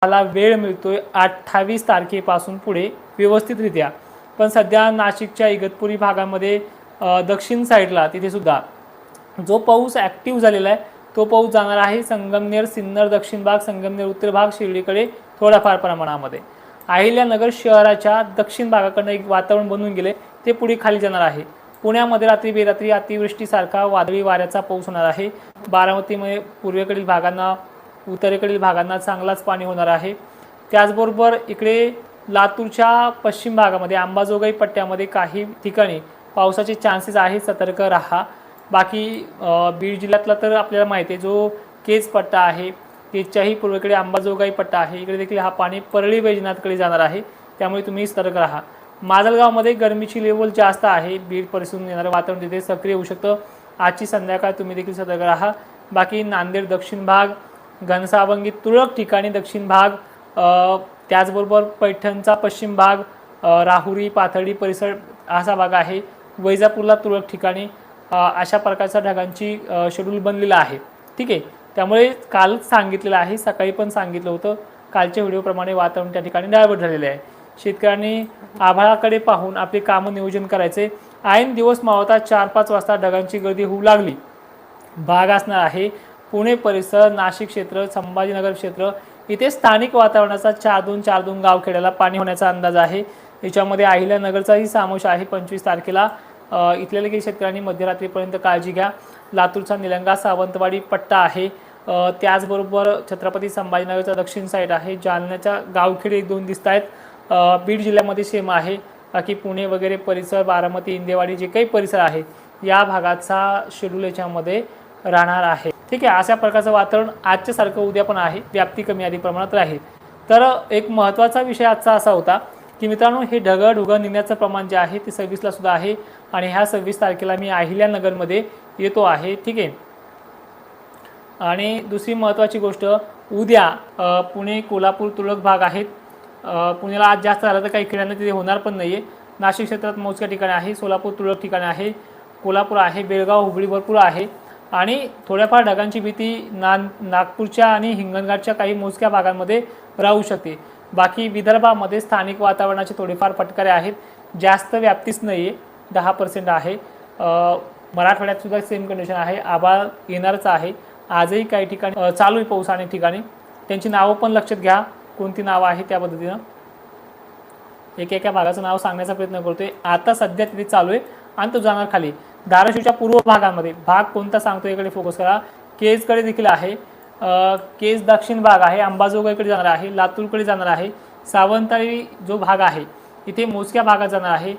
मला वेळ मिळतोय 28 तारखेपासून पुढे व्यवस्थितरित्या. पण सध्या नाशिकच्या इगतपुरी भागामध्ये दक्षिण साईडला तिथे सुद्धा जो पाऊस ॲक्टिव्ह झालेला आहे तो पाऊस जाणार आहे संगमनेर, सिन्नर दक्षिण भाग, संगमनेर उत्तर भाग, शिर्डीकडे थोड्याफार प्रमाणामध्ये. अहिल्यानगर शहराच्या दक्षिण भागाकडनं एक वातावरण बनून गेले ते पुढे खाली जाणार आहे. पुण्यामध्ये रात्री बेरात्री अतिवृष्टीसारखा वादळी वाऱ्याचा पाऊस होणार आहे. बारामतीमध्ये पूर्वेकडील भागांना, उत्तरेकडील भागांना चांगलाच पाणी होणार आहे. त्याचबरोबर इकडे लातूरच्या पश्चिम भागामध्ये अंबाजोगाई पट्ट्यामध्ये काही ठिकाणी पावसाचे चान्सेस आहेत, सतर्क राहा. बाकी बीड जिल्ह्यातला तर आपल्याला माहिती आहे जो केज पट्टा आहे, केजच्याही पूर्वेकडे अंबाजोगाई पट्टा आहे, इकडे देखील हा पाणी परळी वैजनाथकडे जाणार आहे, त्यामुळे तुम्ही सतर्क राहा. माजलगावमध्ये गरमीची लेवल जास्त आहे, बीड परिसरून येणारं वातावरण तिथे सक्रिय होऊ शकतं. आजची संध्याकाळ तुम्ही देखील सतर्क राहा. बाकी नांदेड दक्षिण भाग, घनसावंगी तुरळक ठिकाणी दक्षिण भाग, त्याचबरोबर पैठणचा पश्चिम भाग, राहुरी पाथर्डी परिसर असा भाग आहे. वैजापूरला तुरळक ठिकाणी अशा प्रकारच्या ढगांची शेड्यूल बनलेला आहे. ठीक आहे, त्यामुळे कालच सांगितलेलं आहे, सकाळी पण सांगितलं होतं, कालच्या व्हिडिओप्रमाणे वातावरण त्या ठिकाणी डायव्हर्ट झालेले आहे. शेतकऱ्यांनी आभाळाकडे पाहून आपले कामं नियोजन करायचे. ऐन दिवस मावळता 4-5 वाजता ढगांची गर्दी होऊ लागली. भाग असणार आहे पुणे परिसर, नाशिक क्षेत्र, संभाजीनगर क्षेत्र, इथे स्थानिक वातावरणाचा 4-2 गावखेड्याला पाणी होण्याचा अंदाज आहे. याच्यामध्ये अहिल्यानगरचाही समावेश आहे. 25 तारखेला इथल्या काही शेतकऱ्यांनी मध्यरात्रीपर्यंत काळजी घ्या. लातूरचा निलंगा सावंतवाडी पट्टा आहे, त्याचबरोबर छत्रपती संभाजीनगरचा दक्षिण साईड आहे, जालन्याच्या गावखेडे 1-2 दिसत आहेत. बीड जिल्ह्यामध्ये सेम आहे. बाकी पुणे वगैरे परिसर, बारामती, इंदेवाडी जे काही परिसर आहे या भागाचा शेड्यूल याच्यामध्ये राहणार आहे. ठीक आहे, अशा प्रकारचं वातावरण आजच्यासारखं उद्या पण आहे, व्याप्ती कमी अधिक प्रमाणात राहील. तर एक महत्त्वाचा विषय आजचा असा होता की मित्रांनो, हे ढगं निघण्याचं प्रमाण जे आहे ते 26ला सुद्धा आहे आणि ह्या 26 तारखेला मी अहिल्यानगरमध्ये येतो आहे. ठीक आहे, आणि दुसरी महत्त्वाची गोष्ट, उद्या पुणे कोल्हापूर तुरळक भाग आहेत. पुण्याला आज जास्त झालं तर काही खेड्यांना तिथे होणार पण नाही आहे. नाशिक क्षेत्रात मोजक्या ठिकाणी आहे, सोलापूर तुरळक ठिकाणी आहे, कोल्हापूर आहे, बेळगाव हुबळी भरपूर आहे आणि थोड्याफार ढगांची भीती नागपूरच्या आणि हिंगणघाटच्या काही मोजक्या भागांमध्ये राहू शकते. बाकी विदर्भामध्ये स्थानिक वातावरणाचे थोडेफार फटकारे आहेत, जास्त व्याप्तीच नाही आहे, 10% आहे. मराठवाड्यात सुद्धा सेम कंडिशन आहे, आभाळ येणारच आहे. आजही काही ठिकाणी चालू आहे पाऊस अनेक ठिकाणी. त्यांची नावं पण लक्षात घ्या, कोणती नावं आहे त्या पद्धतीनं एका भागाचं नाव सांगण्याचा प्रयत्न करतोय. आता सध्या तिथे चालू आहे आणि तो जाणार खाली. धाराशिवच्या पूर्व भागामध्ये भाग कोणता सांगतो याकडे फोकस करा. केजकडे देखील आहे, केज दक्षिण भाग आहे, अंबाजोगाईकडे जाणार आहे, लातूरकडे जाणार आहे, सावंतवाडी जो भाग आहे इथे मोजक्या भागात जाणार आहे.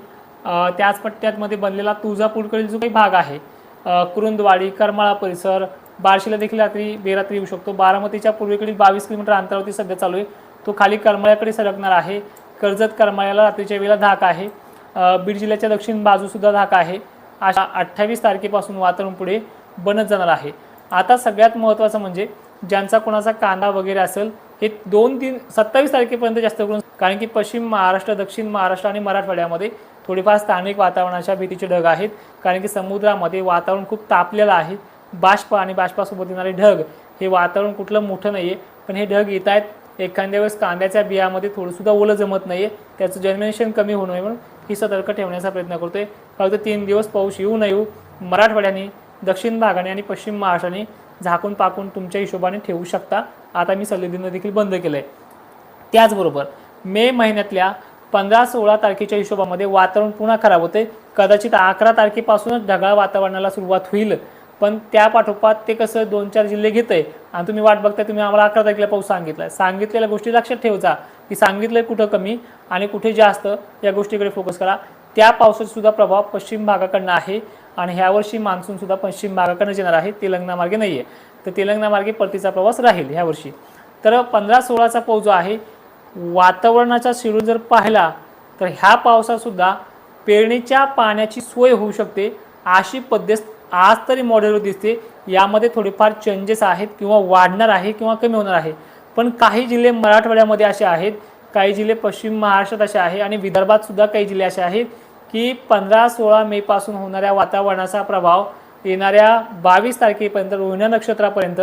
त्याच पट्ट्यामध्ये बनलेला तुळजापूरकडील जो काही भाग आहे, कुरुंदवाडी, करमाळा परिसर, बार्शीला देखील रात्री बेरात्री येऊ शकतो. बारामतीच्या पूर्वेकडील 22 किलोमीटर अंतरावरती सध्या चालू आहे, तो खाली करमाळ्याकडे सरकणार आहे. कर्जत करमाळ्याला रात्रीच्या वेळेला धाक आहे. बीड जिल्ह्याच्या दक्षिण बाजूसुद्धा धाक आहे. अशा 28 तारखेपासून वातावरण पुढे बनत जाणार आहे. आता सगळ्यात महत्त्वाचं म्हणजे ज्यांचा कोणाचा कांदा वगैरे असेल हे 27 तारखेपर्यंत जास्त करून, कारण की पश्चिम महाराष्ट्र, दक्षिण महाराष्ट्र आणि मराठवाड्यामध्ये थोडीफार स्थानिक वातावरणाच्या भीतीचे ढग आहेत, कारण की समुद्रामध्ये वातावरण खूप तापलेलं आहे. बाष्प आणि बाष्पासोबत येणारे ढग, हे वातावरण कुठलं मोठं नाही आहे, पण हे ढग येत आहेत. एखाद्या वेळेस कांद्याच्या बियामध्ये थोडंसुद्धा ओलं जमत नाही आहे, त्याचं जर्मिनेशन कमी होऊ नये म्हणून ही सतर्क ठेवण्याचा प्रयत्न करतोय. फक्त 3 दिवस पाऊस येऊ न येऊ, मराठवाड्याने, दक्षिण भागाने आणि पश्चिम महाराष्ट्राने झाकून पाकून तुमच्या हिशोबाने ठेवू शकता. आता मी सल्ले देणं देखील बंद केलं आहे. त्याचबरोबर मे महिन्यातल्या 15-16 तारखेच्या हिशोबामध्ये वातावरण पुन्हा खराब होते. कदाचित 11 तारखेपासूनच ढगाळ वातावरणाला सुरुवात होईल, पण त्या पाठोपाठ ते कसं 2-4 जिल्हे घेत आहे आणि तुम्ही वाट बघताय. तुम्ही आम्हाला 11 तारखेला पाऊस सांगितला आहे, सांगितलेल्या गोष्टी लक्षात ठेवजा की सांगितलं कुठं कमी आणि कुठे जास्त, या गोष्टीकडे फोकस करा. त्या पावसाचा सुद्धा प्रभाव पश्चिम भागाकडनं आहे आणि ह्यावर्षी मान्सूनसुद्धा पश्चिम भागाकडनं येणार आहे, तेलंगणा मार्गे नाही आहे. तर तेलंगणा मार्गे परतीचा प्रवास राहील ह्यावर्षी. तर 15-16चा पाऊस जो आहे, वातावरणाचा शेड्यूल जर पाहिला तर ह्या पावसासुद्धा पेरणीच्या पाण्याची सोय होऊ शकते अशी पद्धत आज तरी मॉडेलवर दिसते. यामध्ये थोडेफार चेंजेस आहेत, किंवा वाढणार आहे किंवा कमी होणार आहे. पण काही जिल्हे मराठवाड्यामध्ये असे आहेत, काही जिल्हे पश्चिम महाराष्ट्रात असे आहे आणि विदर्भात सुद्धा काही जिल्हे असे आहेत की 15-16 मे पासून होणाऱ्या वातावरणाचा प्रभाव येणाऱ्या 22 तारखेपर्यंत रोहिणी नक्षत्रापर्यंत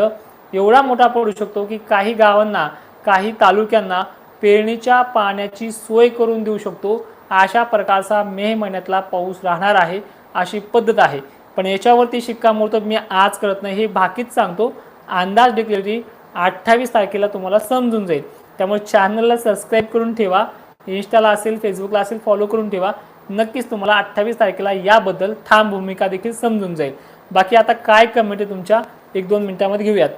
एवढा मोठा पडू शकतो की काही गावांना काही तालुक्यांना पेरणीच्या पाण्याची सोय करून देऊ शकतो। अशा प्रकारचा मे महिन्यातला पाऊस राहणार आहे अशी पद्धत आहे। पण याच्यावरती शिक्कामोर्तब मी आज करत नाही, हे भाकीत सांगतो। अंदाज डिक्लेअरची 28 तारखेला तुम्हाला समजून जाईल। त्यामुळे चॅनलला सबस्क्राईब करून ठेवा, इंस्टाला असेल फेसबुकला असेल फॉलो करून ठेवा। नक्कीच तुम्हाला 28 तारखेला याबद्दल ठाम भूमिका देखील समजून जाईल। बाकी आता काय कमेंट आहे तुमच्या 1-2 मिनिटांमध्ये घेऊयात।